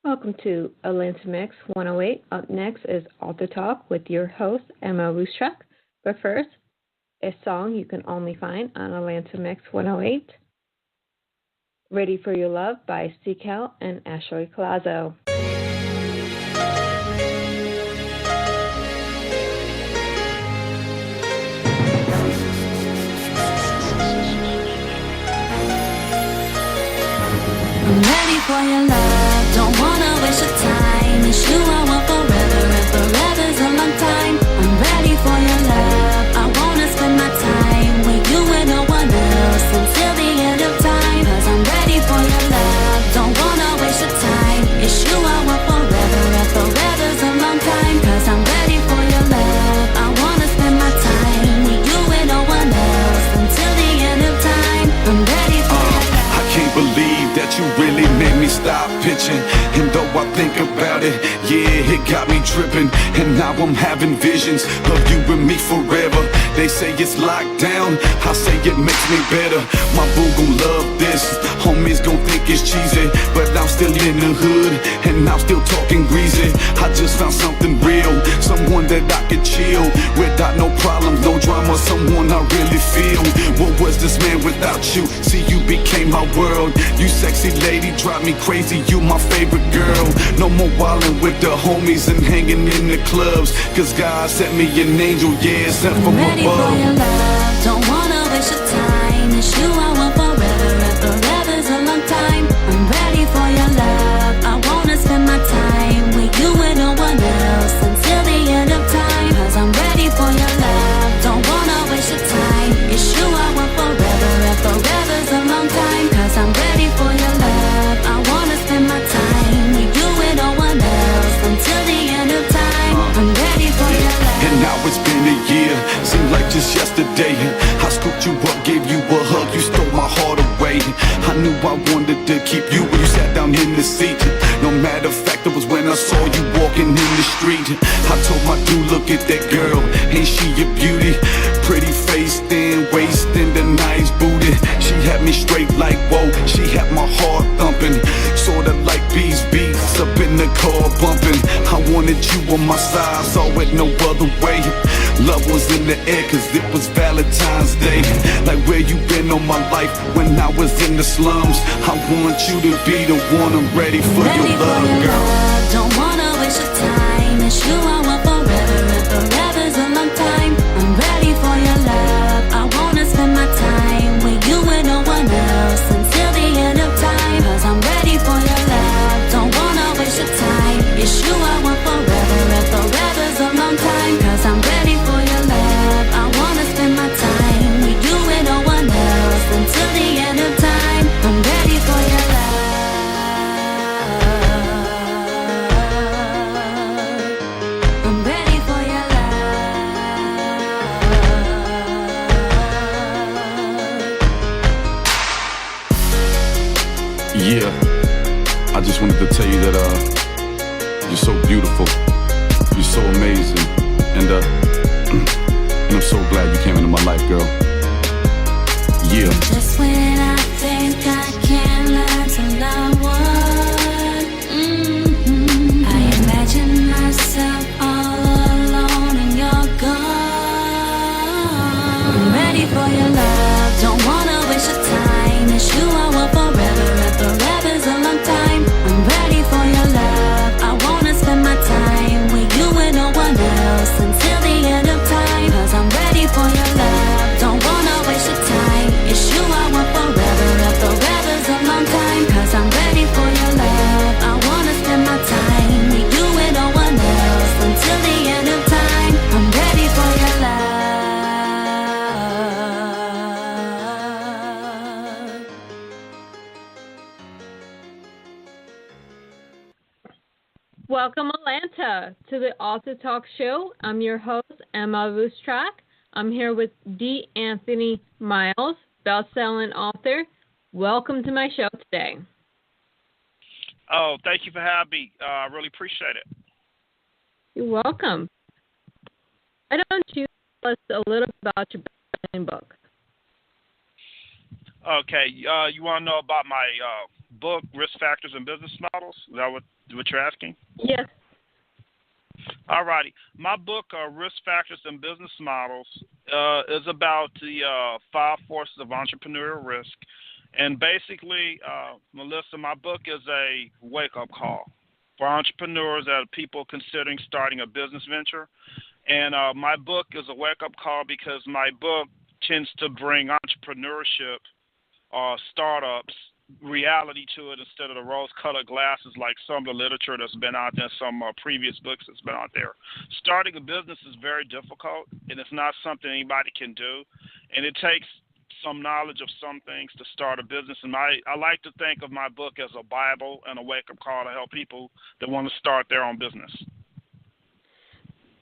Welcome to Atlanta Mix 108. Up next is Author Talk with your host, M.L.Ruscsak. But first, a song you can only find on Atlanta Mix 108. Ready for Your Love by Seacal and Ashley Collazo. I'm ready for your love, don't wanna waste your time. It's you I want forever, and forever's a long time. I'm ready for your love, I wanna spend my time with you and no one else until the end of time. Cause I'm ready for your love, don't wanna waste your time. It's you I want forever, and forever's a long time. Cause I'm ready for your love, I wanna spend my time with you and no one else until the end of time. I'm ready for your love. I can't believe that you really made me stop pitching. And though I think about it, yeah, it got me tripping. And now I'm having visions of you and me forever. They say it's locked down, I say it makes me better. My boo gon' love this, homies gon' think it's cheesy, but I'm still in the hood, and I'm still talking greasy. I just found something real, someone that I could chill without no problems, no drama, someone I really feel. What was this man without you? See, you became my world. You sexy lady, drive me crazy, you my favorite girl. No more wildin' with the homies and hanging in the clubs, cause God sent me an angel, yeah, sent from above. For your love, don't wanna waste your time. It's you I want forever, and forever's a long time. I'm ready for your love, I wanna spend my time with you and no one else until the end of time. Cause I'm ready for your love, don't wanna waste your time. It's you I want forever, and forever's a long time. Cause I'm ready for your love, I wanna spend my time with you and no one else until the end of time. I'm ready for your love. And now it's been a year, seemed like just yesterday. I scooped you up, gave you a hug, you stole my heart away. I knew I wanted to keep you when you sat down in the seat. No matter of fact, it was when I saw you walking in the street. I told my dude, look at that girl, ain't she a beauty? Pretty face, thin waist, and a nice booty. She had me straight like whoa, she had my heart thumping. Sorta like bees beats up in the car bumping. I wanted you on my side, saw it no other way. Love was in the air cause it was Valentine's Day. Like where you been all my life when I was in the slums. I want you to be the one, I'm ready for your love, girl. Don't wanna waste your time. It's you I want forever, and forever's a long time. I'm ready for your love, I wanna spend my time with you and no one else until the end of time. Cause I'm ready for your love, don't wanna waste your time. It's you I want forever, and forever's a long time. Cause I'm ready for your love, I wanna spend my time with you and no one else until the end of time. I'm ready for your love. I'm ready for your love. Yeah, I just wanted to tell you that you're so beautiful, you're so amazing, and I'm so glad you came into my life, girl. Yeah. Just when I think I can learn to love one, I imagine myself all alone and you're gone. I'm ready for your love, don't wanna waste your time. It's you I want forever, and forever's a long time. I'm ready for your love, I wanna spend my time with you and no one else until the end of time. Cause I'm ready for your love, don't wanna waste your time. It's you I want forever, and forever's a long time. Cause I'm ready for your love, I wanna spend my time with you and no one else until the end of time. I'm ready for your love. Welcome, Atlanta, to the Author Talk Show. I'm your host, M.L.Ruscsak. I'm here with D. Anthony Miles, best-selling author. Welcome to my show today. Oh, thank you for having me. I really appreciate it. You're welcome. Why don't you tell us a little about your best-selling book? Okay, you want to know about my book, Risk Factors and Business Models? Is that what you're asking? Yes. All righty. My book, Risk Factors and Business Models, is about the 5 forces of entrepreneurial risk. And basically, Melissa, my book is a wake-up call for entrepreneurs that are people considering starting a business venture. And my book is a wake-up call because my book tends to bring entrepreneurship or startups reality to it instead of the rose-colored glasses like some of the literature that's been out there, some previous books that's been out there. Starting a business is very difficult, and it's not something anybody can do. And it takes some knowledge of some things to start a business. And I like to think of my book as a Bible and a wake-up call to help people that want to start their own business.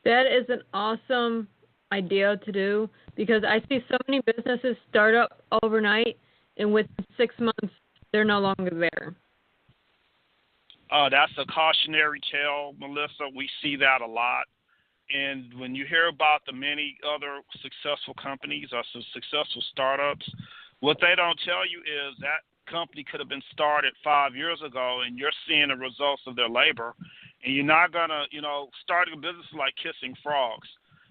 That is an awesome idea to do because I see so many businesses start up overnight, and within 6 months, they're no longer there. That's a cautionary tale, Melissa. We see that a lot. And when you hear about the many other successful companies or successful startups, what they don't tell you is that company could have been started 5 years ago, and you're seeing the results of their labor. And you're not going to, starting a business is like kissing frogs.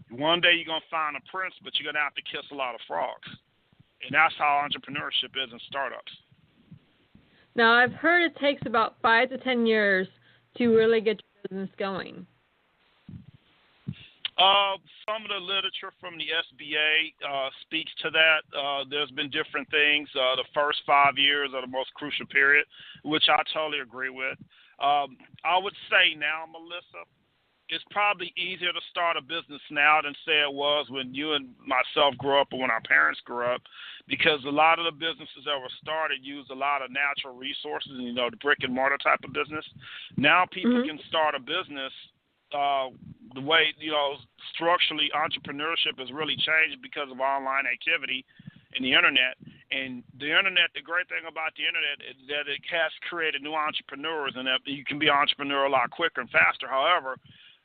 One day you're going to find a prince, but you're going to have to kiss a lot of frogs. And that's how entrepreneurship is in startups. Now, I've heard it takes about 5 to 10 years to really get your business going. Some of the literature from the SBA speaks to that. There's been different things. The first 5 years are the most crucial period, which I totally agree with. I would say now, Melissa, it's probably easier to start a business now than say it was when you and myself grew up or when our parents grew up, because a lot of the businesses that were started used a lot of natural resources, the brick and mortar type of business. Now people can start a business the way, structurally entrepreneurship has really changed because of online activity and the internet. And the internet, the great thing about the internet is that it has created new entrepreneurs, and that you can be an entrepreneur a lot quicker and faster. However,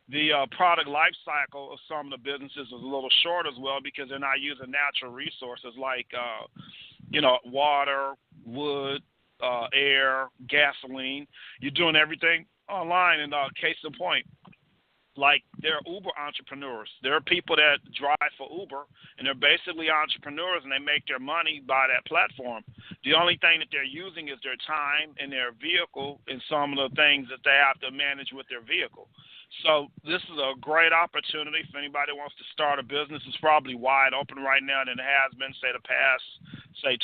the product life cycle of some of the businesses is a little short as well because they're not using natural resources like, water, wood, air, gasoline. You're doing everything online. And case in point, like there are Uber entrepreneurs. There are people that drive for Uber, and they're basically entrepreneurs, and they make their money by that platform. The only thing that they're using is their time and their vehicle and some of the things that they have to manage with their vehicle. So this is a great opportunity for anybody who wants to start a business. It's probably wide open right now than it has been, say, the past,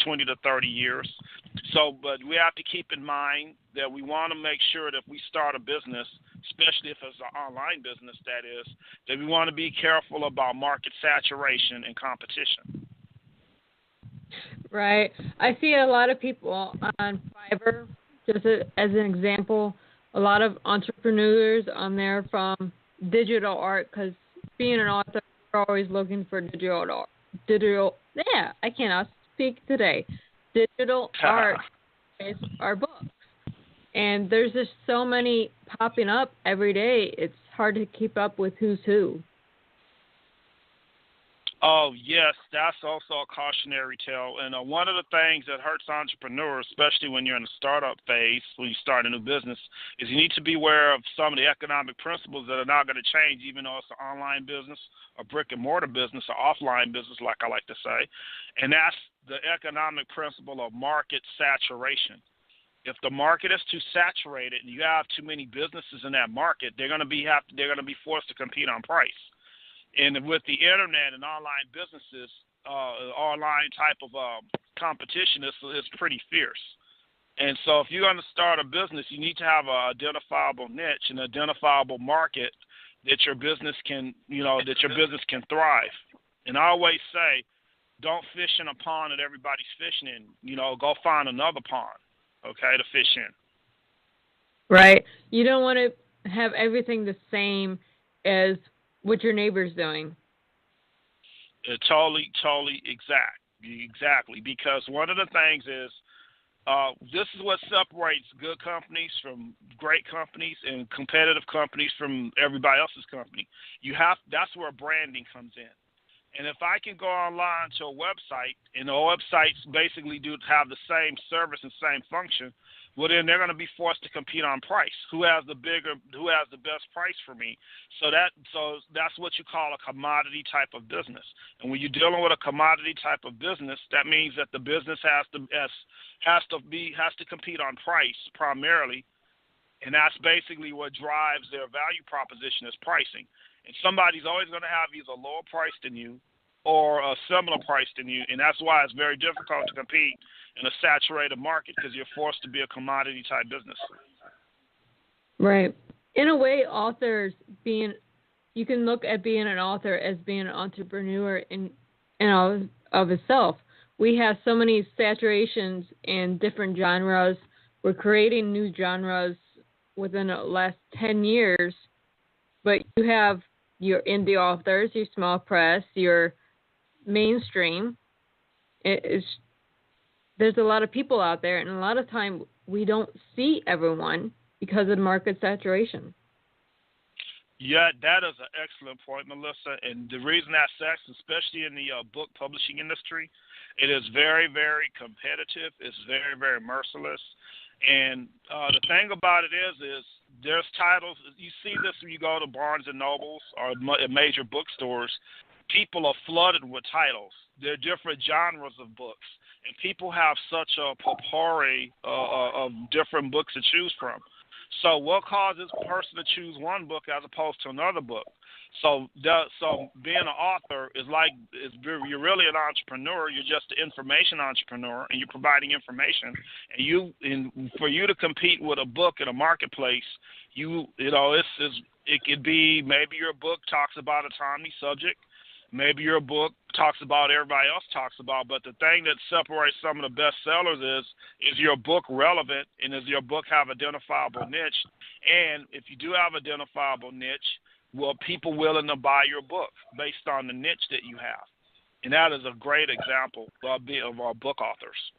20 to 30 years. So, but we have to keep in mind that we want to make sure that if we start a business, especially if it's an online business, that is, that we want to be careful about market saturation and competition. Right. I see a lot of people on Fiverr, just as an example, a lot of entrepreneurs on there from digital art, because being an author, we're always looking for digital art. I cannot speak today. Digital art is our books. And there's just so many popping up every day. It's hard to keep up with who's who. Oh, yes, that's also a cautionary tale. And one of the things that hurts entrepreneurs, especially when you're in the startup phase, when you start a new business, is you need to be aware of some of the economic principles that are not going to change, even though it's an online business, a brick-and-mortar business, or offline business, like I like to say. And that's the economic principle of market saturation. If the market is too saturated and you have too many businesses in that market, they're going to be forced to compete on price. And with the internet and online businesses, online type of competition is pretty fierce. And so if you're going to start a business, you need to have an identifiable niche, an identifiable market that your business can, thrive. And I always say, don't fish in a pond that everybody's fishing in. Go find another pond, okay, to fish in. Right. You don't want to have everything the same as what your neighbor's doing. Totally exactly. Because one of the things is, this is what separates good companies from great companies and competitive companies from everybody else's company. That's where branding comes in. And if I can go online to a website, and the websites basically do have the same service and same function, well, then they're going to be forced to compete on price. Who has the best price for me? So that's what you call a commodity type of business. And when you're dealing with a commodity type of business, that means that the business has to compete on price primarily, and that's basically what drives their value proposition is pricing. And somebody's always going to have either a lower price than you or a similar price than you, and that's why it's very difficult to compete in a saturated market because you're forced to be a commodity type business. Right. In a way, you can look at being an author as being an entrepreneur in of itself. We have so many saturations in different genres. We're creating new genres within the last 10 years, but you have your indie authors, your small press, your mainstream. There's a lot of people out there, and a lot of time we don't see everyone because of market saturation. Yeah, that is an excellent point, Melissa. And the reason that's especially in the book publishing industry, it is very, very competitive. It's very, very merciless. And the thing about it is there's titles. You see this when you go to Barnes and Nobles or major bookstores. People are flooded with titles. There are different genres of books, and people have such a potpourri of different books to choose from. So what causes a person to choose one book as opposed to another book? So being an author you're really an entrepreneur. You're just an information entrepreneur, and you're providing information. And for you to compete with a book in a marketplace, it could be maybe your book talks about a timely subject. Maybe your book talks about everybody else talks about, but the thing that separates some of the best sellers is your book relevant, and does your book have identifiable niche? And if you do have identifiable niche, well, people willing to buy your book based on the niche that you have. And that is a great example of our book authors.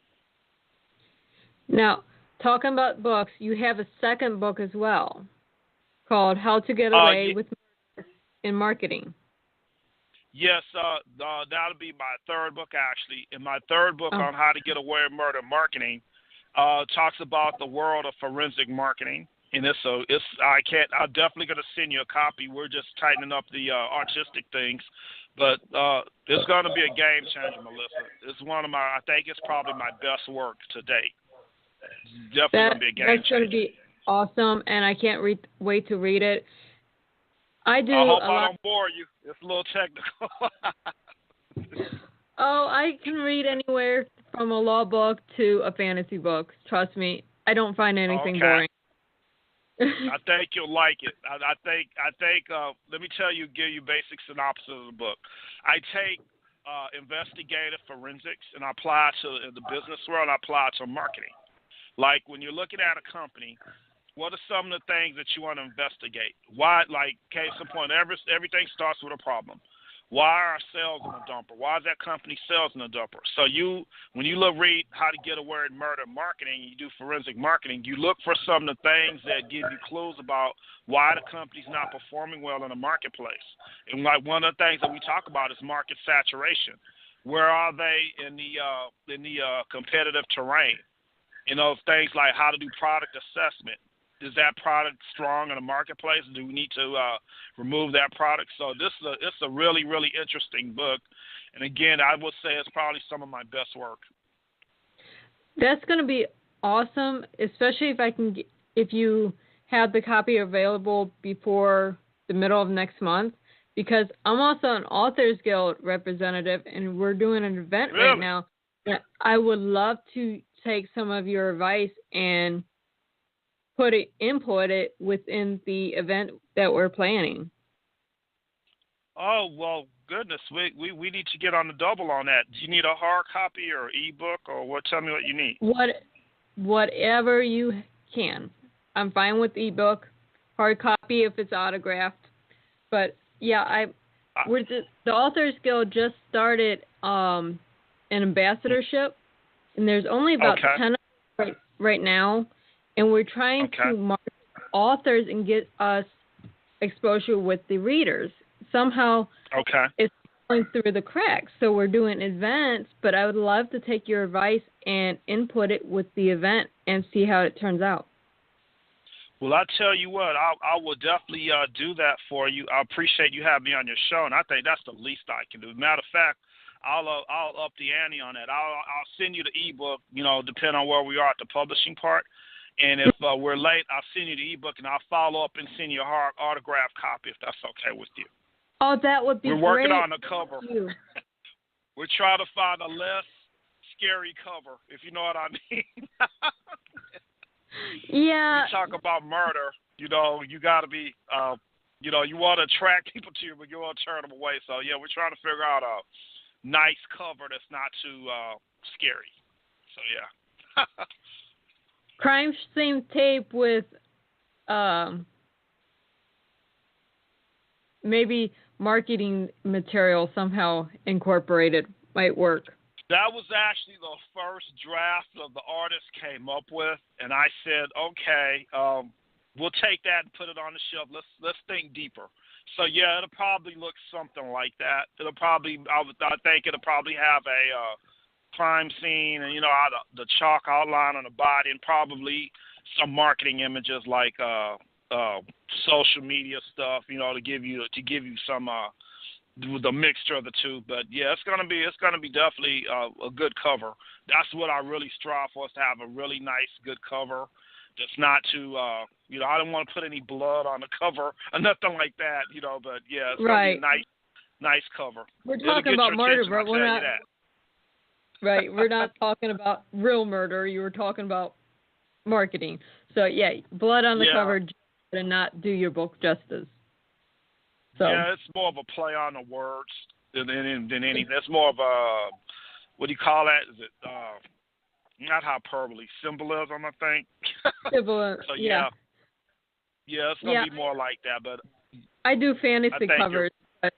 Now, talking about books, you have a second book as well called How to Get Away with Murder in Marketing. Yes, that'll be my third book, actually. And my third book on how to get away with murder marketing talks about the world of forensic marketing. And I'm definitely going to send you a copy. We're just tightening up the artistic things. But it's going to be a game changer, Melissa. It's I think it's probably my best work to date. It's definitely going to be a game changer. That's going to be awesome, and I can't wait to read it. I hope I don't bore you. It's a little technical. I can read anywhere from a law book to a fantasy book. Trust me, I don't find anything boring. I think you'll like it. I think. Let me give you basic synopsis of the book. I take investigative forensics and I apply it to the business world. I apply it to marketing. Like when you're looking at a company, what are some of the things that you want to investigate? Why, case in point, everything starts with a problem. Why are sales in a dumper? Why is that company sales in a dumper? So when you read How to Get Away with Murder Marketing, you do forensic marketing, you look for some of the things that give you clues about why the company's not performing well in the marketplace. And one of the things that we talk about is market saturation. Where are they in the competitive terrain? Things like how to do product assessment. Is that product strong in the marketplace? Do we need to remove that product? So it's a really, really interesting book. And again, I would say it's probably some of my best work. That's going to be awesome, especially if you have the copy available before the middle of next month, because I'm also an Authors Guild representative, and we're doing an event right now. I would love to take some of your advice and input it within the event that we're planning. Oh, well, goodness, we need to get on the double on that. Do you need a hard copy or ebook or what? Tell me what you need. Whatever you can. I'm fine with ebook, hard copy if it's autographed. But yeah, the Authors Guild just started an ambassadorship, and there's only about 10 right now. And we're trying to market authors and get us exposure with the readers. Somehow, it's falling through the cracks. So we're doing events, but I would love to take your advice and input it with the event and see how it turns out. Well, I tell you what, I will definitely do that for you. I appreciate you having me on your show, and I think that's the least I can do. Matter of fact, I'll up the ante on that. I'll send you the ebook, depending on where we are at the publishing part. And if we're late, I'll send you the ebook, and I'll follow up and send you a hard autographed copy if that's okay with you. Oh, that would be great. We're working on the cover. We're trying to find a less scary cover, if you know what I mean. Yeah. You talk about murder, you got to be, you want to attract people to you, but you want to turn them away. So, yeah, we're trying to figure out a nice cover that's not too scary. So, yeah. Crime scene tape with maybe marketing material somehow incorporated might work. That was actually the first draft of the artist came up with, and I said, okay, we'll take that and put it on the shelf. Let's think deeper. So yeah, it'll probably look something like that. I think it'll probably have a crime scene, and the chalk outline on the body, and probably some marketing images like social media stuff, to give you some. The mixture of the two, but yeah, it's gonna be definitely a good cover. That's what I really strive for, is to have a really nice, good cover. That's not too, I don't want to put any blood on the cover or nothing like that, But yeah, it's gonna be a nice cover. We're talking about murder, but we're not. Right, we're not talking about real murder. You were talking about marketing. So yeah, blood on the cover and not do your book justice. So. Yeah, it's more of a play on the words than anything. It's more of a, what do you call that? Is it not hyperbole, symbolism, I think. Symbolism. So yeah, it's gonna be more like that. But I do fantasy covers. But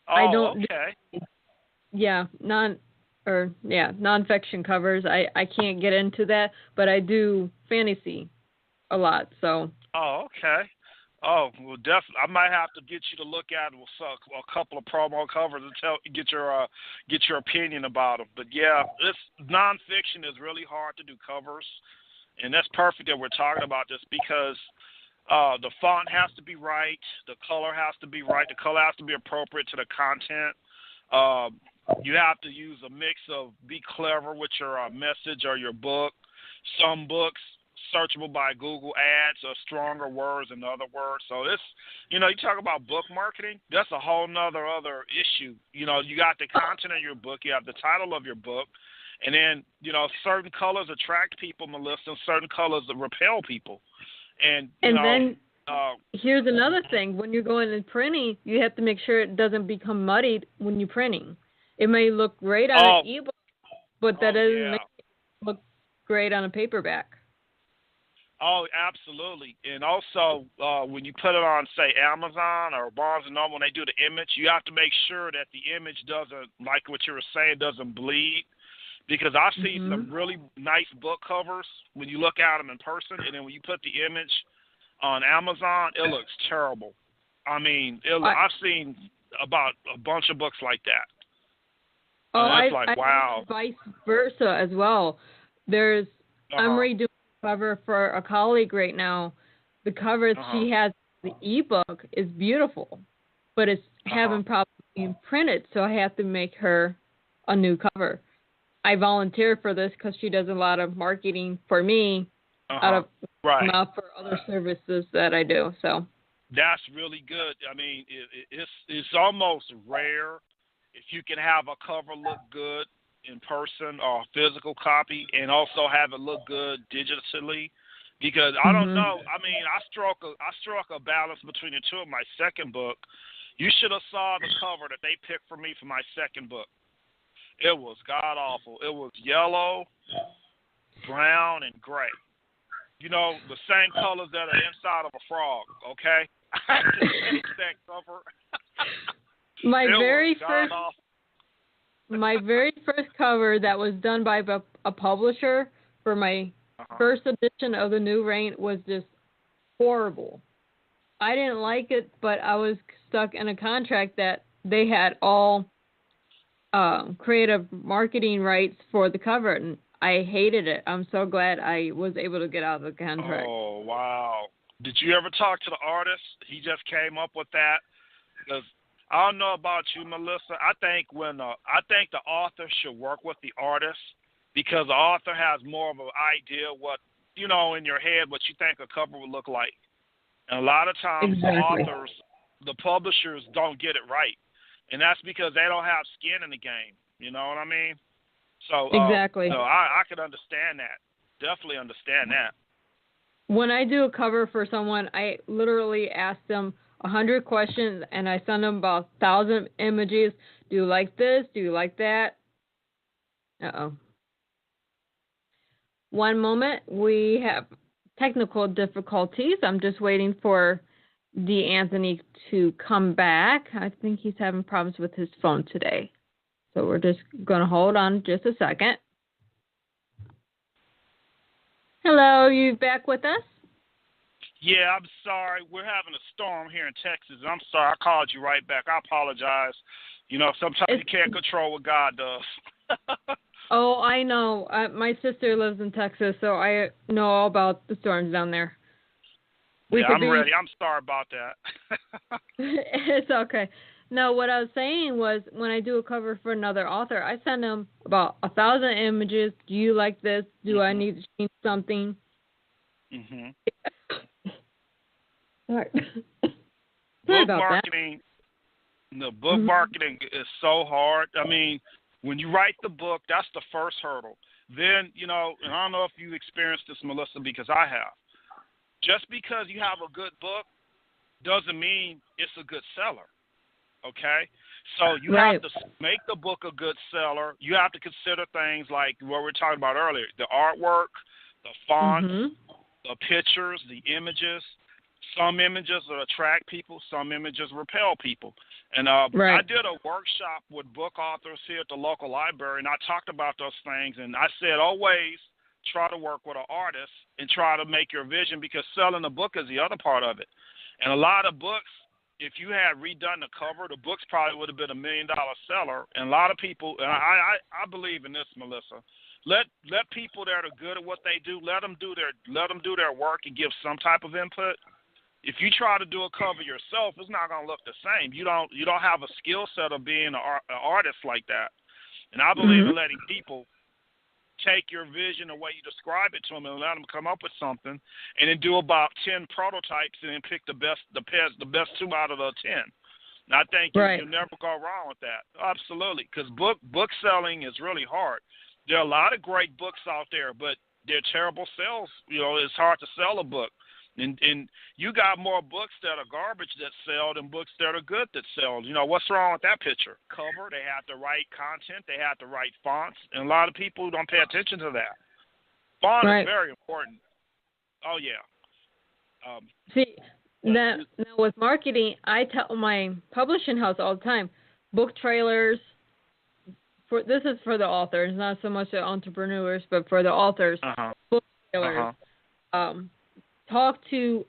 I don't. Okay. Nonfiction covers. I can't get into that, but I do fantasy a lot. So. Oh, okay. Oh, well, definitely. I might have to get you to look at a couple of promo covers and get your opinion about them. But yeah, this nonfiction is really hard to do covers, and that's perfect that we're talking about this because the font has to be right, the color has to be right, the color has to be appropriate to the content. You have to use a mix of be clever with your message or your book. Some books searchable by Google Ads or stronger words than other words. So it's, you talk about book marketing, that's a whole nother other issue. You got the content of your book, you have the title of your book, and then, certain colors attract people, Melissa, and certain colors repel people. And then here's another thing. When you're going and printing, you have to make sure it doesn't become muddied when you're printing. It may look great on an ebook, but that doesn't make it look great on a paperback. Oh, absolutely. And also, when you put it on, say, Amazon or Barnes & Noble, when they do the image, you have to make sure that the image doesn't, like what you were saying, doesn't bleed. Because I've seen some really nice book covers when you look at them in person, and then when you put the image on Amazon, it looks terrible. I mean, I've seen about a bunch of books like that. And it's wow. Vice versa as well. I'm redoing cover for a colleague right now. The cover she has, the ebook, is beautiful, but it's having problems being printed, so I have to make her a new cover. I volunteer for this because she does a lot of marketing for me out of mouth for other services that I do. So that's really good. I mean, it's almost rare if you can have a cover look good in person or a physical copy and also have it look good digitally, because I don't know. I mean, I struck a balance between the two of my second book. You should have saw the cover that they picked for me for my second book. It was god awful. It was yellow, brown, and gray. The same colors that are inside of a frog. Okay, I just hated that cover. My very first cover that was done by a publisher for my first edition of the New Reign was just horrible. I didn't like it, but I was stuck in a contract that they had all creative marketing rights for the cover, and I hated it. I'm so glad I was able to get out of the contract. Oh, wow. Did you ever talk to the artist? He just came up with that? Because I don't know about you, Melissa. I think the author should work with the artist, because the author has more of an idea what, in your head, what you think a cover would look like. And a lot of times the publishers don't get it right. And that's because they don't have skin in the game. You know what I mean? So exactly. So I could understand that. Definitely understand that. When I do a cover for someone, I literally ask them 100 questions, and I send them about 1,000 images. Do you like this? Do you like that? Uh-oh. One moment. We have technical difficulties. I'm just waiting for D'Anthony to come back. I think he's having problems with his phone today. So we're just going to hold on just a second. Hello, you back with us? Yeah, I'm sorry. We're having a storm here in Texas. I'm sorry. I called you right back. I apologize. Sometimes you can't control what God does. Oh, I know. My sister lives in Texas, so I know all about the storms down there. I'm ready. I'm sorry about that. It's okay. No, what I was saying was, when I do a cover for another author, I send them about 1,000 images. Do you like this? Do I need to change something? Mhm. Sorry. Book marketing. The book marketing is so hard. I mean, when you write the book, that's the first hurdle. Then, and I don't know if you experienced this, Melissa, because I have. Just because you have a good book doesn't mean it's a good seller. Okay? So you have to make the book a good seller. You have to consider things like what we were talking about earlier, the artwork, the fonts, the pictures, the images. Some images will attract people, some images repel people. And I did a workshop with book authors here at the local library, and I talked about those things, and I said always try to work with an artist and try to make your vision, because selling a book is the other part of it. And a lot of books, if you had redone the cover, the books probably would have been $1 million seller. And a lot of people, and I believe in this, Melissa. Let people that are good at what they do, let them do their work and give some type of input. If you try to do a cover yourself, it's not going to look the same. You don't have a skill set of being an artist like that. And I believe in letting people take your vision, the way you describe it to them, and let them come up with something, and then do about 10 prototypes and then pick the best 2 out of the 10. And I think you'll never go wrong with that. Absolutely, because book selling is really hard. There are a lot of great books out there, but they're terrible sales. It's hard to sell a book. And you got more books that are garbage that sell than books that are good that sell. What's wrong with that picture? Cover, they have the right content, they have the right fonts, and a lot of people don't pay attention to that. Font is very important. Oh, yeah. See, now with marketing, I tell my publishing house all the time, book trailers, this is for the authors, not so much the entrepreneurs, but for the authors, book trailers.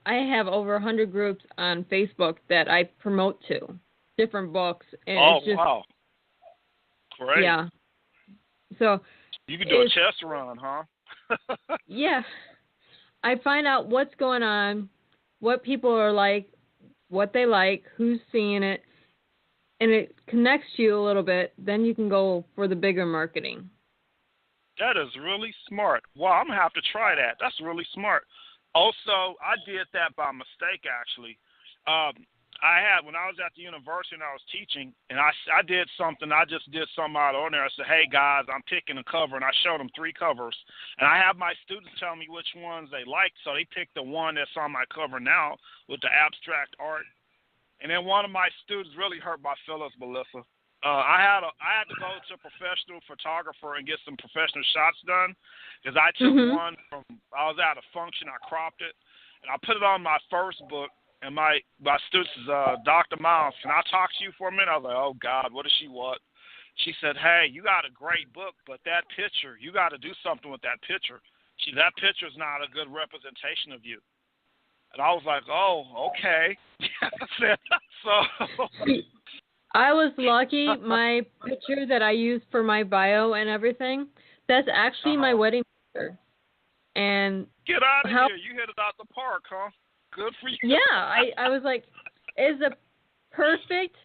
I have over 100 groups on Facebook that I promote to, different books. And it's just, wow. Great. Yeah. So you can do a test run, huh? Yeah. I find out what's going on, what people are like, what they like, who's seeing it, and it connects you a little bit. Then you can go for the bigger marketing. That is really smart. Wow, I'm going to have to try that. That's really smart. Also, I did that by mistake, actually. When I was at the university and I was teaching, and I did something, I just did something out on there. I said, hey, guys, I'm picking a cover, and I showed them 3 covers. And I have my students tell me which ones they liked, so they picked the one that's on my cover now with the abstract art. And then one of my students really hurt my feelings, Melissa. I had to go to a professional photographer and get some professional shots done, because I took one I was at a function, I cropped it, and I put it on my first book, and my student is Dr. Miles. Can I talk to you for a minute? I was like, oh, God, what does she want? She said, hey, you got a great book, but that picture, you got to do something with that picture. That picture is not a good representation of you. And I was like, oh, okay. I was lucky. My picture that I used for my bio and everything, that's actually my wedding picture. And get out of here! You hit it out the park, huh? Good for you. Yeah, I was like, it's a perfect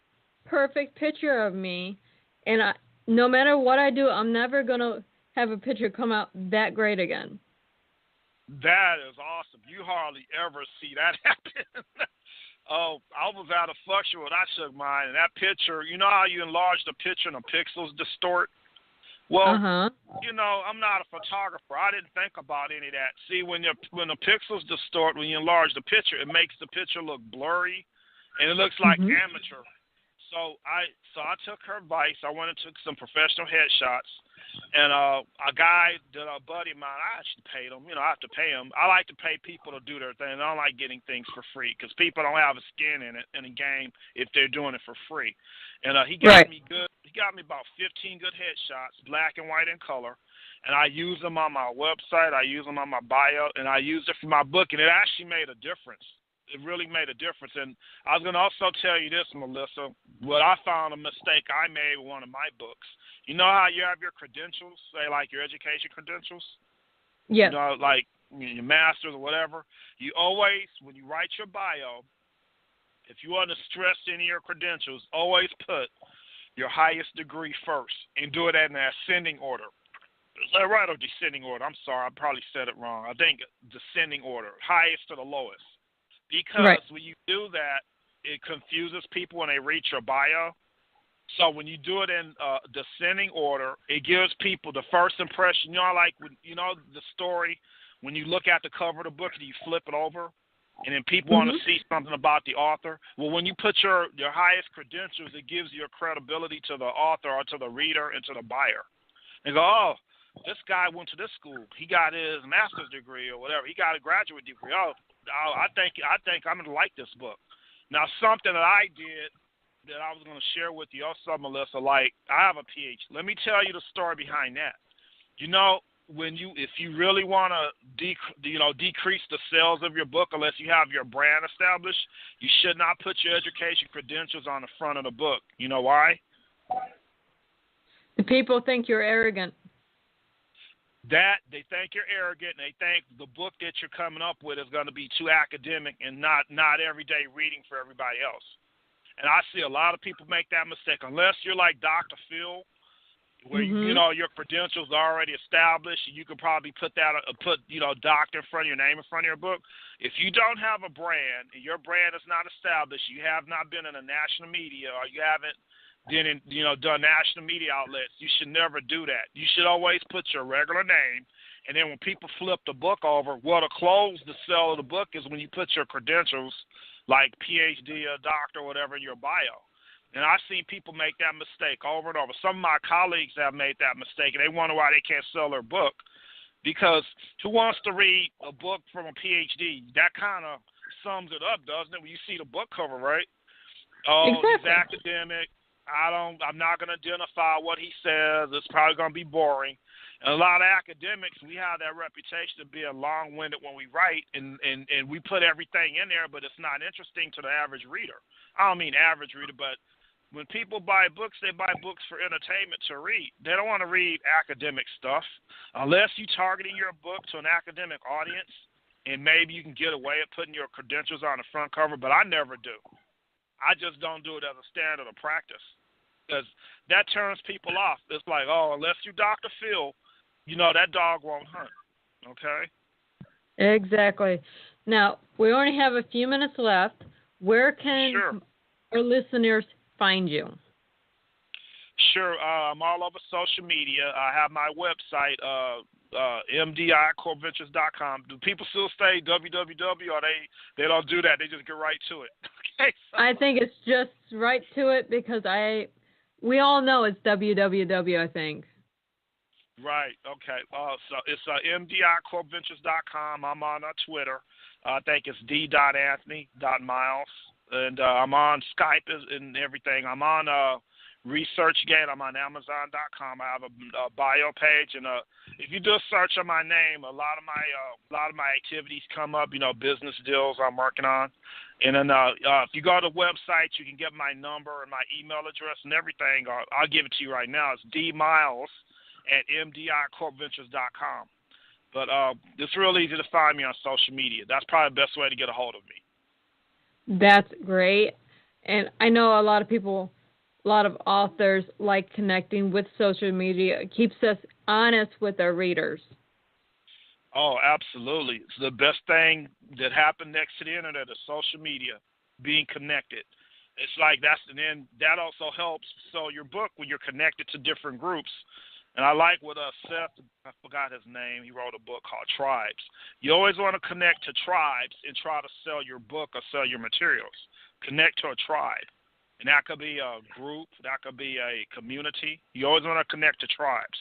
picture of me, and no matter what I do, I'm never gonna have a picture come out that great again. That is awesome. You hardly ever see that happen. Oh, I was at a function when I took mine, and that picture, you know how you enlarge the picture and the pixels distort? Well, you know, I'm not a photographer. I didn't think about any of that. See, when the pixels distort, when you enlarge the picture, it makes the picture look blurry, and it looks like amateur. So I took her advice. I went and took some professional headshots, and a guy, a buddy of mine, I actually paid him. You know, I have to pay him. I like to pay people to do their thing. I don't like getting things for free because people don't have a skin in it in a game if they're doing it for free. And he got me good. He got me about 15 good headshots, black and white in color, and I use them on my website. I use them on my bio, and I used it for my book, and it actually made a difference. It really made a difference. And I was going to also tell you this, Melissa, what I found a mistake I made with one of my books. You know how you have your credentials, say like your education credentials? Yeah. You know, like your master's or whatever. You always, when you write your bio, if you want to stress any of your credentials, always put your highest degree first and do it in an ascending order. Is that right or descending order? I'm sorry, I probably said it wrong. I think descending order, highest to the lowest. Because when you do that, it confuses people when they read your bio. So when you do it in descending order, it gives people the first impression. You know, like the story when you look at the cover of the book and you flip it over, and then people want to see something about the author. Well, when you put your highest credentials, it gives your credibility to the author or to the reader and to the buyer. They go, oh, this guy went to this school. He got his master's degree or whatever. He got a graduate degree. Oh, I think I'm going to like this book. Now, something that I did that I was going to share with you also, Melissa, like I have a PhD. Let me tell you the story behind that. You know, if you really want to decrease the sales of your book unless you have your brand established, you should not put your education credentials on the front of the book. You know why? The people think you're arrogant. That they think you're arrogant, and they think the book that you're coming up with is going to be too academic and not everyday reading for everybody else. And I see a lot of people make that mistake. Unless you're like Dr. Phil, where you know your credentials are already established, you could probably put doctor in front of your name in front of your book. If you don't have a brand and your brand is not established, you have not been in the national media, or you haven't done national media outlets, you should never do that. You should always put your regular name, and then when people flip the book over, what'll close the sale of the book is when you put your credentials, like PhD or doctor or whatever, in your bio. And I've seen people make that mistake over and over. Some of my colleagues have made that mistake, and they wonder why they can't sell their book. Because who wants to read a book from a PhD? That kind of sums it up, doesn't it, when you see the book cover, right? Oh, exactly. He's academic. I'm not going to identify what he says. It's probably going to be boring. And a lot of academics, we have that reputation of being long-winded when we write, and we put everything in there, but it's not interesting to the average reader. I don't mean average reader, but when people buy books, they buy books for entertainment to read. They don't want to read academic stuff. Unless you're targeting your book to an academic audience, and maybe you can get away with putting your credentials on the front cover, but I never do. I just don't do it as a standard of practice because that turns people off. It's like, oh, unless you Dr. Phil, that dog won't hunt, okay? Exactly. Now, we only have a few minutes left. Where can our listeners find you? Sure. I'm all over social media. I have my website, mdicorventures.com. Do people still say www, or they don't do that? They just get right to it. Okay. So. I think it's just right to it because we all know it's www, I think. Right. Okay. So it's mdicorventures.com. I'm on Twitter. I think it's d.anthony.miles. And I'm on Skype and everything. I'm on ResearchGate. I'm on Amazon.com. I have a bio page, and if you do a search on my name, a lot of my activities come up. Business deals I'm working on, and then if you go to the website, you can get my number and my email address and everything. I'll give it to you right now. It's dmiles@mdicorpventures.com. But it's real easy to find me on social media. That's probably the best way to get a hold of me. That's great. And I know a lot of people, a lot of authors like connecting with social media. It keeps us honest with our readers. Oh, absolutely. It's the best thing that happened next to the internet is social media, being connected. It's like and then that also helps sell your book when you're connected to different groups. And I like what Seth, I forgot his name, he wrote a book called Tribes. You always want to connect to tribes and try to sell your book or sell your materials. Connect to a tribe. And that could be a group, that could be a community. You always want to connect to tribes.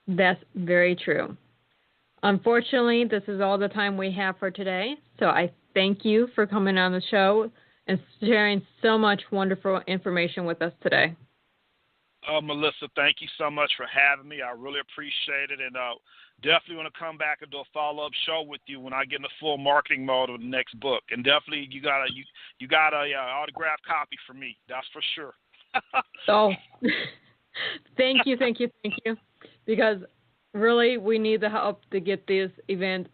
That's very true. Unfortunately, this is all the time we have for today. So I thank you for coming on the show and sharing so much wonderful information with us today. Melissa, thank you so much for having me. I really appreciate it, and definitely want to come back and do a follow-up show with you when I get in the full marketing mode of the next book. And definitely, you got a autographed copy for me. That's for sure. So, thank you. Because really, we need the help to get this event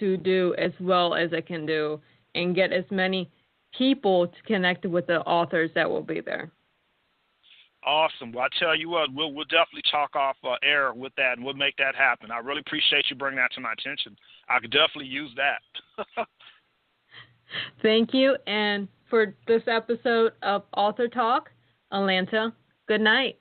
to do as well as it can do, and get as many people to connect with the authors that will be there. Awesome. Well, I tell you what, we'll definitely chalk off air with that, and we'll make that happen. I really appreciate you bringing that to my attention. I could definitely use that. Thank you. And for this episode of Author Talk, Atlanta, good night.